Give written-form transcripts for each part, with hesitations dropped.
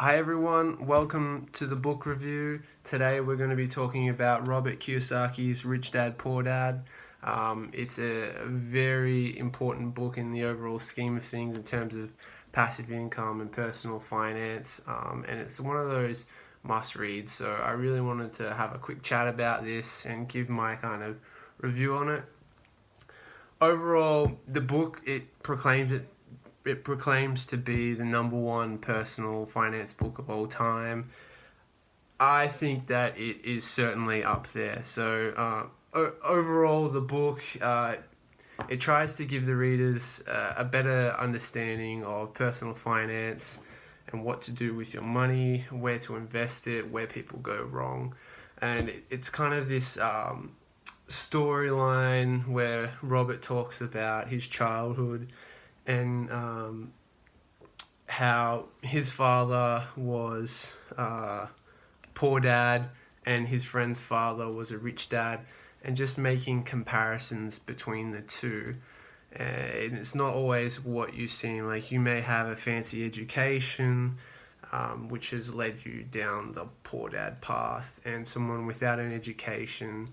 Hi everyone, welcome to the book review. Today we're going to be talking about Robert Kiyosaki's Rich Dad Poor Dad. It's a very important book in the overall scheme of things in terms of passive income and personal finance, and it's one of those must reads. So I really wanted to have a quick chat about this and give my kind of review on it. Overall, the book it proclaims to be the number one personal finance book of all time. I think that it is certainly up there. Overall, the book it tries to give the readers a better understanding of personal finance and what to do with your money, where to invest it, where people go wrong, and it's kind of this storyline where Robert talks about his childhood and how his father was poor dad and his friend's father was a rich dad, and just making comparisons between the two. And it's not always what you seem like. You may have a fancy education, which has led you down the poor dad path, and someone without an education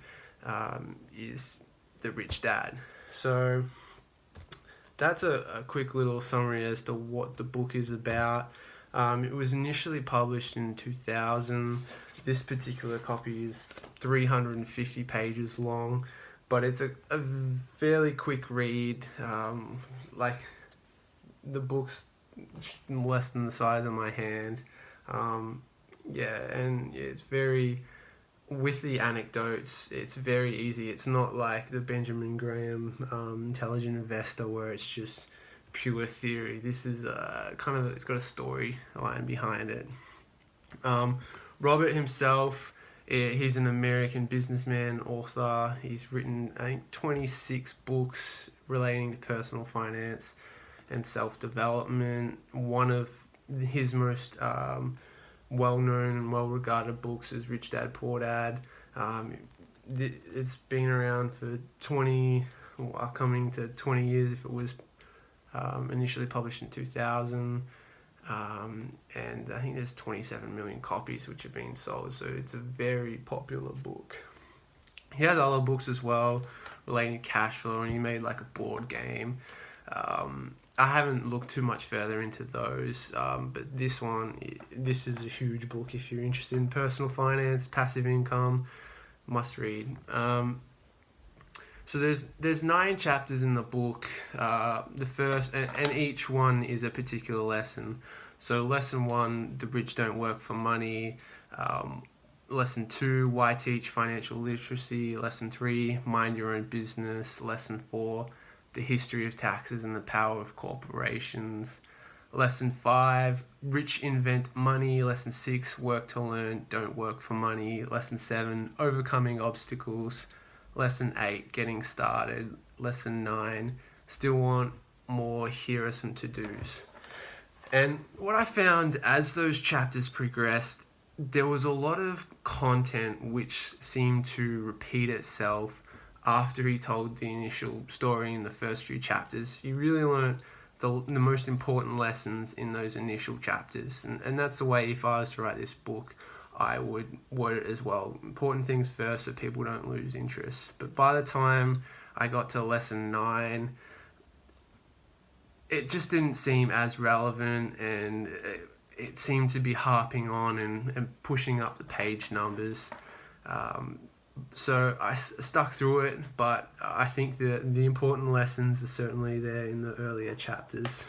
is the rich dad. So that's a quick little summary as to what the book is about. It was initially published in 2000. This particular copy is 350 pages long, but it's a fairly quick read. Like the book's less than the size of my hand. Um, yeah, and it's very with the anecdotes, it's very easy. It's not like the Benjamin Graham Intelligent Investor where it's just pure theory. This is kind of it's got a storyline behind it. Um, Robert himself, he's an American businessman, author. He's written I think 26 books relating to personal finance and self development. One of his most well-known and well-regarded books is Rich Dad Poor Dad. It's been around for 20, coming to 20 years if it was initially published in 2000. And I think there's 27 million copies which have been sold, so it's a very popular book. He has other books as well relating to cash flow, and he made like a board game. I haven't looked too much further into those, but this is a huge book if you're interested in personal finance, passive income, must read. So there's 9 chapters in the book. The first and each one is a particular lesson. So lesson 1, the rich don't work for money. Lesson 2, why teach financial literacy. Lesson 3, mind your own business. Lesson 4, the history of taxes and the power of corporations. Lesson 5, rich invent money. Lesson 6, work to learn, don't work for money. Lesson 7, overcoming obstacles. Lesson 8, getting started. Lesson 9, still want more, here are some to dos. And what I found as those chapters progressed, there was a lot of content which seemed to repeat itself after he told the initial story in the first few chapters. You really learned the most important lessons in those initial chapters. And that's the way, if I was to write this book, I would word it as well. Important things first so people don't lose interest. But by the time I got to lesson 9, it just didn't seem as relevant, and it seemed to be harping on and pushing up the page numbers. So I stuck through it, but I think the important lessons are certainly there in the earlier chapters.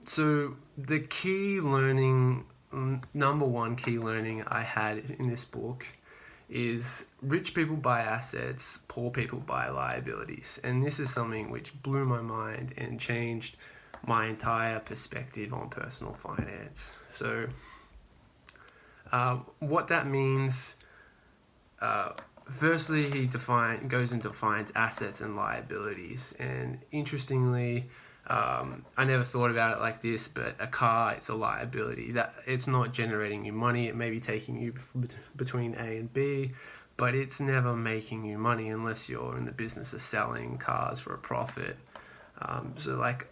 So the key learning, number one key learning I had in this book is rich people buy assets, poor people buy liabilities. And this is something which blew my mind and changed my entire perspective on personal finance. So what that means, firstly, he goes and defines assets and liabilities. And interestingly, I never thought about it like this, but a car, it's a liability. That it's not generating you money. It may be taking you between A and B, but it's never making you money unless you're in the business of selling cars for a profit. So like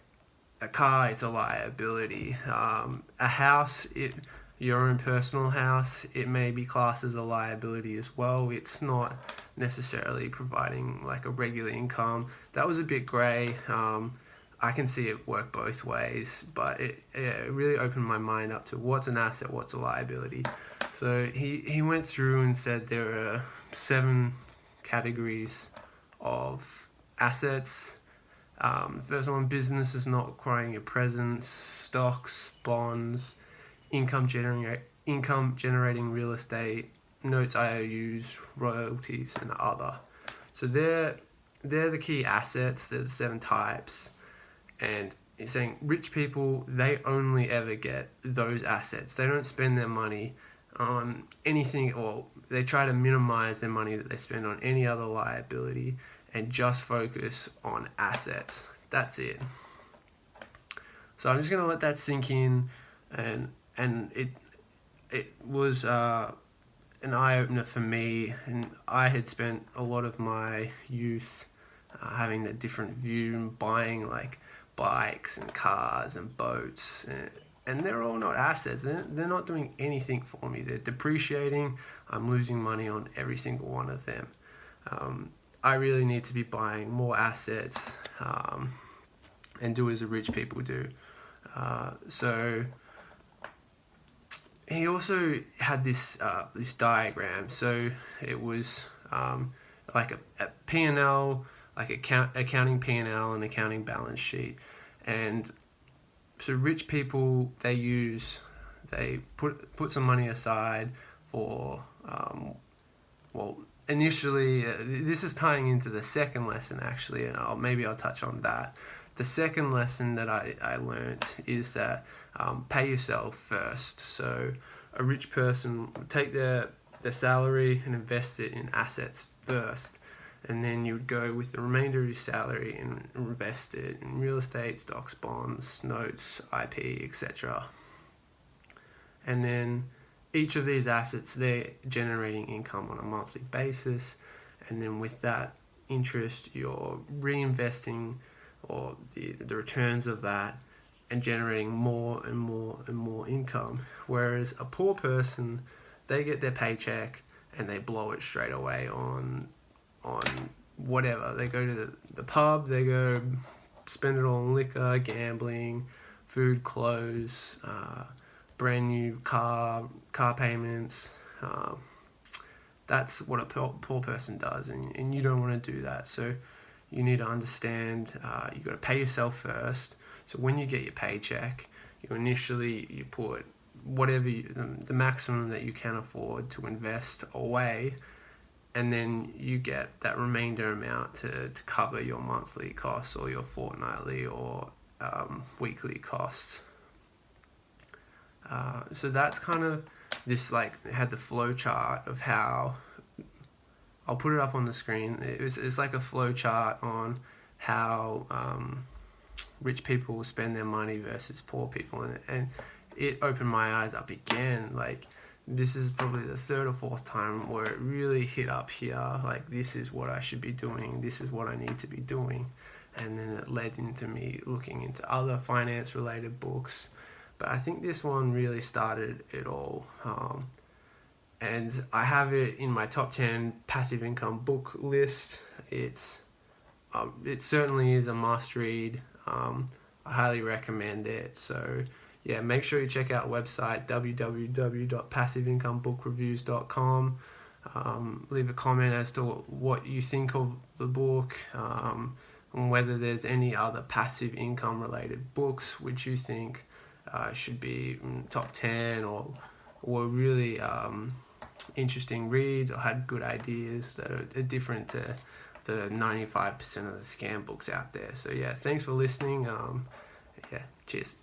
a car, it's a liability. A house, your own personal house, it may be classed as a liability as well. It's not necessarily providing like a regular income. That was a bit grey. I can see it work both ways, but it really opened my mind up to what's an asset, what's a liability. So he went through and said there are 7 categories of assets. First one, businesses not acquiring a presence, stocks, bonds, income generating real estate, notes, IOUs, royalties, and other. So they're the key assets. They're the 7 types, and he's saying rich people, they only ever get those assets. They don't spend their money on anything, or they try to minimize their money that they spend on any other liability and just focus on assets. That's it. So I'm just gonna let that sink in, and it was an eye opener for me. And I had spent a lot of my youth having a different view and buying like bikes and cars and boats, and they're all not assets. They're not doing anything for me. They're depreciating. I'm losing money on every single one of them. I really need to be buying more assets and do as the rich people do. So he also had this diagram. So it was like a P&L, like accounting P&L and accounting balance sheet. And so rich people, they put some money aside for initially, this is tying into the second lesson actually, and maybe I'll touch on that. The second lesson that I learned is that pay yourself first. So a rich person would take their salary and invest it in assets first, and then you would go with the remainder of your salary and invest it in real estate, stocks, bonds, notes, IP, etc. And then each of these assets, they're generating income on a monthly basis, and then with that interest, you're reinvesting or the returns of that and generating more and more and more income. Whereas a poor person, they get their paycheck and they blow it straight away on whatever. They go to the pub, they go spend it all on liquor, gambling, food, clothes, brand new car payments. That's what a poor person does, and you don't want to do that. So you need to understand you've got to pay yourself first. So when you get your paycheck, you put whatever the maximum that you can afford to invest away, and then you get that remainder amount to cover your monthly costs or your fortnightly or weekly costs. So that's kind of this, like, it had the flow chart of how, I'll put it up on the screen. It's like a flow chart on how rich people spend their money versus poor people, and it opened my eyes up again. Like, this is probably the 3rd or 4th time where it really hit up here. Like, this is what I should be doing. This is what I need to be doing. And then it led into me looking into other finance related books. But I think this one really started it all. And I have it in my top 10 passive income book list. It certainly is a must read. I highly recommend it. So yeah, make sure you check out the website www.passiveincomeBookReviews.com. Leave a comment as to what you think of the book, and whether there's any other passive income related books which you think should be top 10 or were really interesting reads or had good ideas that are different to the 95% of the scam books out there. So yeah, thanks for listening. Cheers.